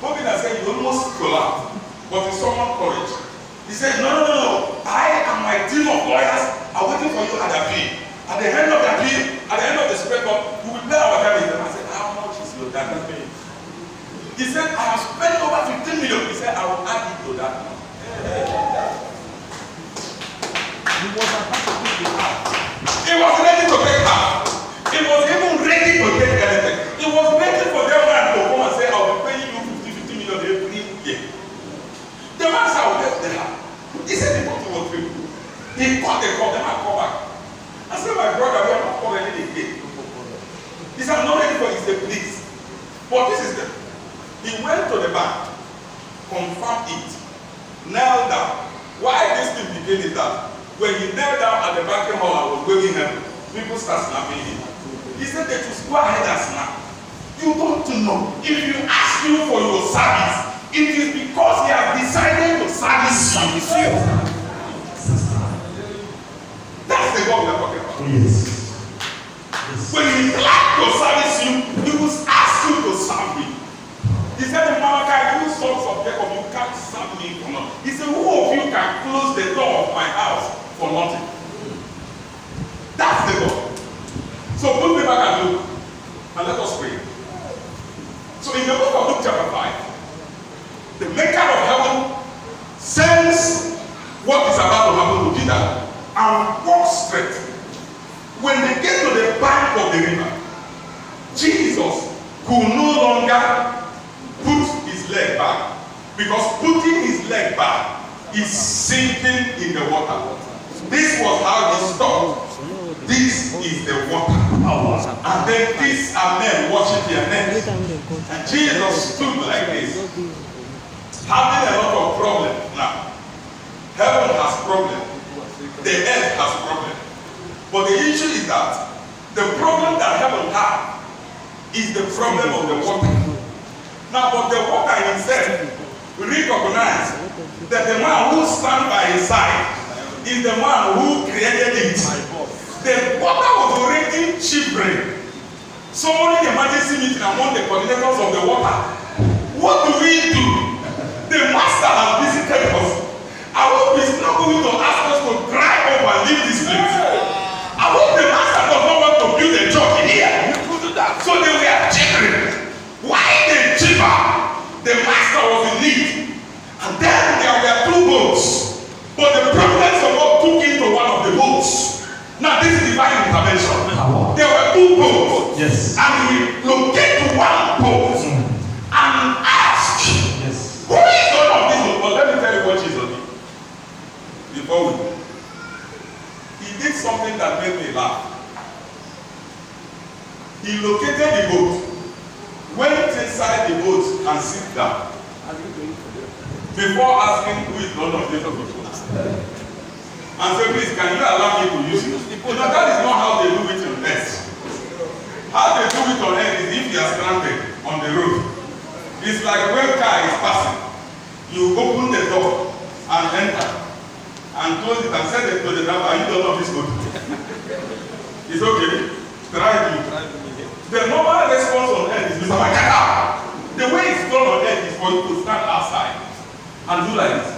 Bobby said you almost collapsed, but he summoned courage. He said, no. I and my team of lawyers are waiting for you at the appeal. At the end of the appeal, at the end of the spectrum, we will pay our damages. I said, how much is your damage? He said, I have spent over 15 million. He said, I will add it to that. He was about to take the half. He was ready to take half. He was even ready to take anything. He was ready for them man to come and say, I will pay you 50 million every year. The man said, I will get the half. He said, he thought he was free. He called the call, the man called back. I said, my brother, we are not calling again. He said, I'm not ready for it. He said, please. But this is the. He went to the bank, confirmed it, knelt down. Why this thing began is that when he knelt down at the banquet hall, I was waving him. People start snapping him. He said that you go ahead and snap. You don't know. If you ask you for your service, it is because he has decided to service you. That's the God we are talking about. Yes. When he like to service you, he will ask you to serve him. He said in Malachi, you sons of Jacob, you can't serve me for nothing. He said, who of you can close the door of my house for nothing? That's the God. So put me back and look, and let us pray. So in the book of Luke chapter 5, the maker of heaven sends what is about to happen to Peter and walks straight. When they get to the bank of the river, Jesus could no longer put his leg back, because putting his leg back is sinking in the water. This was how he stopped. This is the water. And then these are men washing their necks. And Jesus stood like this, having a lot of problems now. Heaven has problems. The earth has problems. But the issue is that the problem that heaven has is the problem of the water. Now, but the water himself recognized that the man who stands by his side is the man who created it. The water was already shipwrecked. Someone in the emergency meeting among the coordinators of the water. What do we do? The master has visited us. I hope he's not going to ask us to dry up and leave this place. I hope the master does not want to build a church here. So they were children. Why the cheaper? The master was in need. And then there were two boats. But the prophets of God took into one of the boats. Now this is divine intervention. There were two boats. Yes. And we locate to one boat and ask, yes, who is one of these boats? But let me tell you what Jesus did. Before we go. He did something that made me laugh. He located the boat, went inside the boat and sit down. Before asking who is one of these people. And say, please, can you allow me to use it? You know, that is not how they do it on earth. How they do it on earth is if you are stranded on the road. It's like when a car is passing. You open the door and enter and close it and send it to the driver, and you don't know this boat. It's okay. Try to. The normal response on earth is Mr. Makata. The way it's done on earth is for you to stand outside and do like this.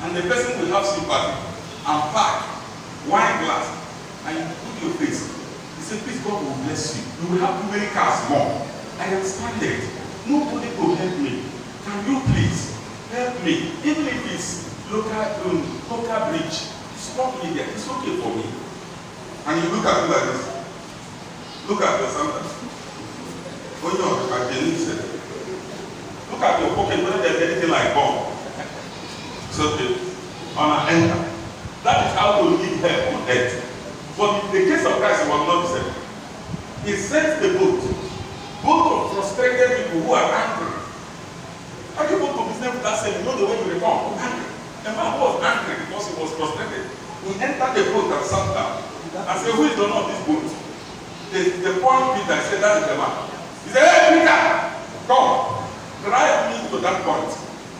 And the person will have sympathy and pack wine glass and you put your face. He said, please, God will bless you. You will have too many cars more. I am stranded. Nobody will help me. Can you please help me? Even if it's local bridge, stop me there. It's okay for me. And you look at me like this. Look at your sandals. When you're like the said, look at your pocket, whether there's anything like bomb. So the honor enter. That is how to need help on earth. But in the case of Christ, it was not the same. He sent the boat of frustrated people who are angry. How do you go to business with that saying, you know the way you return? Angry. The man was angry because he was frustrated. He entered the boat and sat down. I said, who is the owner of this boat? The point Peter said, that is the man. He said, hey Peter, come, drive me to that point.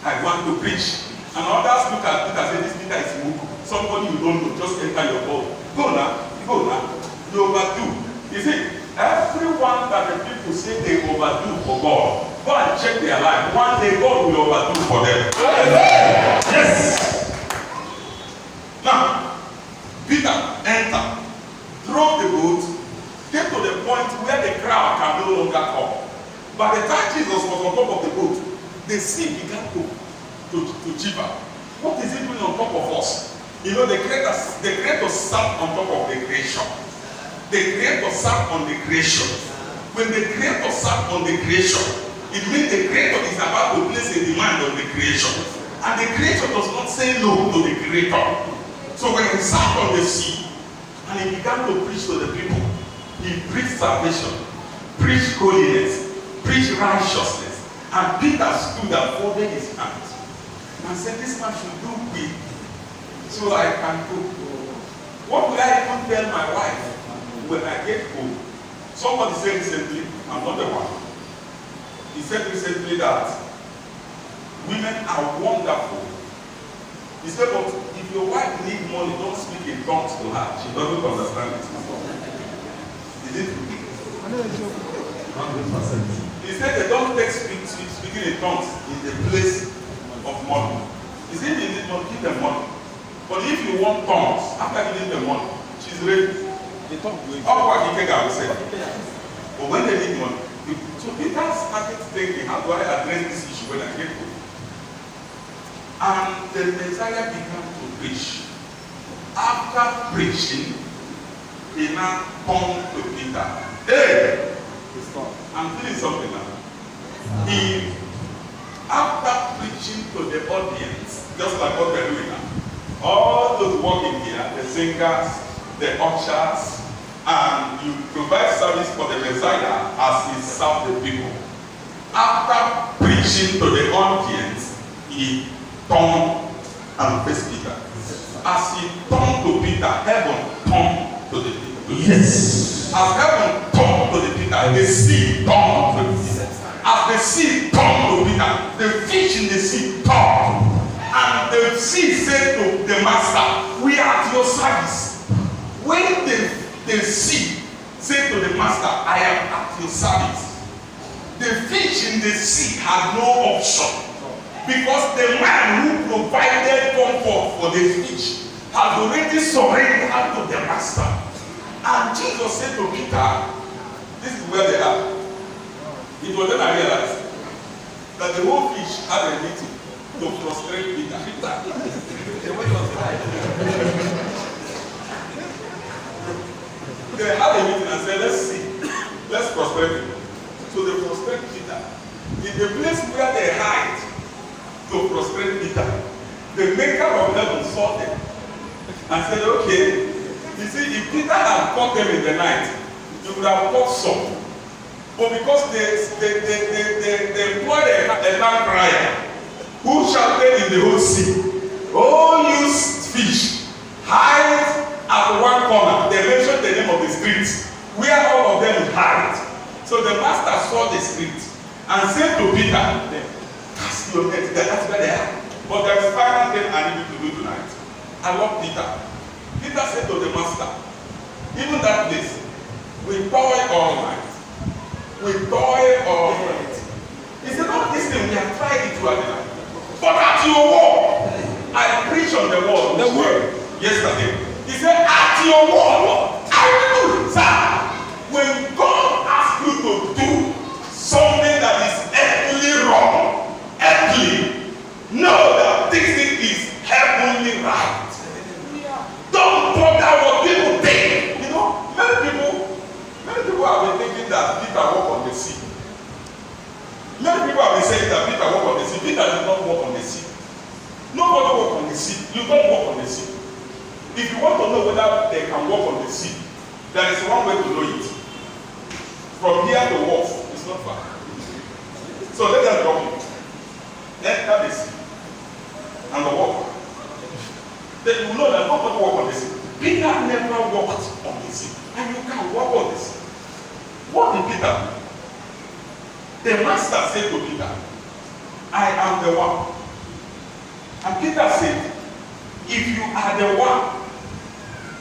I want to preach. And others look at Peter and say, this Peter is moved. Somebody you don't know, just enter your boat. Go now. You overdo. You see, Everyone that the people say they overdo for God, go and check their life. One day God will overdo for them. Yes. Now, Peter entered, drove the boat, came to the point where the crowd can no longer come. By the time Jesus was on top of the boat, the sea began to shiver. What is it doing on top of us? You know, the Creator sat on top of the creation. The Creator sat on the creation. When the Creator sat on the creation, it means the Creator is about to place a demand on the creation. And the Creator does not say no to the Creator. So when he sat on the sea, and he began to preach to the people, he preached salvation, preached holiness, preached righteousness. And Peter stood and folded his hands and said, this man should do quick so I can go. What will I even tell my wife when I get home? Somebody said recently, I'm not the one. He said recently that women are wonderful. He said, but if your wife needs money, don't speak in tongues to her. She doesn't understand it. Is it true? 100%. He said they don't take speaking in tongues in the place of money. He said they need money, give them money. But if you want tongues, after giving them money, she's ready. But when they need money, so Peter started thinking, how do I address this issue when I get home? And the Messiah began to preach. After preaching, he now turned to Peter. Hey! I'm doing something now. After preaching to the audience, just like what we're doing now, all those working here, the singers, the ushers, and you provide service for the Messiah as he served the people. After preaching to the audience, he turned and faced Peter. As he turned to Peter, heaven turned to the people. Yes. As heaven turned to the Peter, the sea turned to the Peter. As the sea turned to Peter, the fish in the sea turned. And the sea said to the master, we are at your service. When the sea said to the master, I am at your service, the fish in the sea had no option. Because the man who provided comfort for the fish had already surrendered to the master. And Jesus said to Peter, this is where they are. It was then I realized that the whole fish had a meeting to frustrate Peter. They had a meeting and said, let's see, let's frustrate him. So they frustrate Peter. In the place where they hide to frustrate Peter, the maker of heaven saw them and said, okay, you see, if Peter had caught them in the night, you would have caught some. But because they employed a land crier who shouted in the whole sea, oh, you fish, hide at one corner. They mentioned the name of the street where all of them hide. So the master saw the street and said to Peter, cast your net, that's where they are. But there is final thing I need you to do tonight. I love Peter. Peter said to the master, even that place, we toil all night. We toil all night. He said, not this thing, we have tried it throughout the night. But at your word, I preach on the word. The word. Yesterday. He said, at your word, I will do it. Sir, when God asks you to do something that is earthly wrong, earthly, know that this thing is heavenly right. Don't bother what people think. You know, many people have been thinking that Peter walked on the sea. Many people have been saying that Peter walked on the sea. Peter did not walk on the sea. Nobody walk on the sea. You don't walk on the sea. If you want to know whether they can walk on the sea, there is one way to know it. From here to wharf, it's not far. So let us drop it. Enter the sea and walk. Then you know that nobody walk on the sea. Peter never walked on the sea. And you can walk on the sea. What did Peter do? The master said to Peter, I am the one. And Peter said, if you are the one,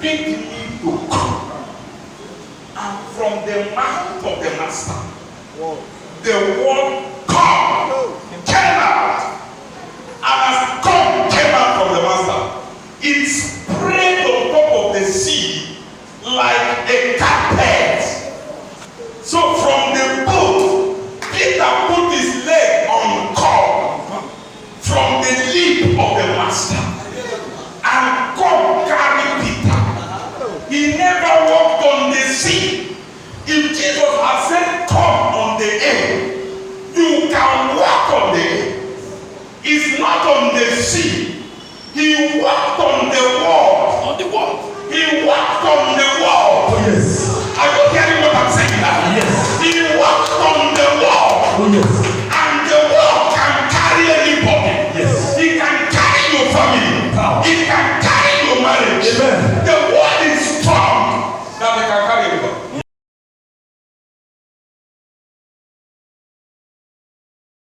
bid me to come. And from the mouth of the master, the word come came out. And as come came out from the master, it spread on top of the sea like a carpet. So from the boat, Peter put his leg on corn from the lip of the master. And God carried Peter. He never walked on the sea. If Jesus had said, come on the air, you can walk on the air. It's not on the sea. He walked on the wall. On the wall. He walked on the wall. Oh, yes. Are you hearing what I'm saying now? Yes. He walked on the wall. Oh, yes.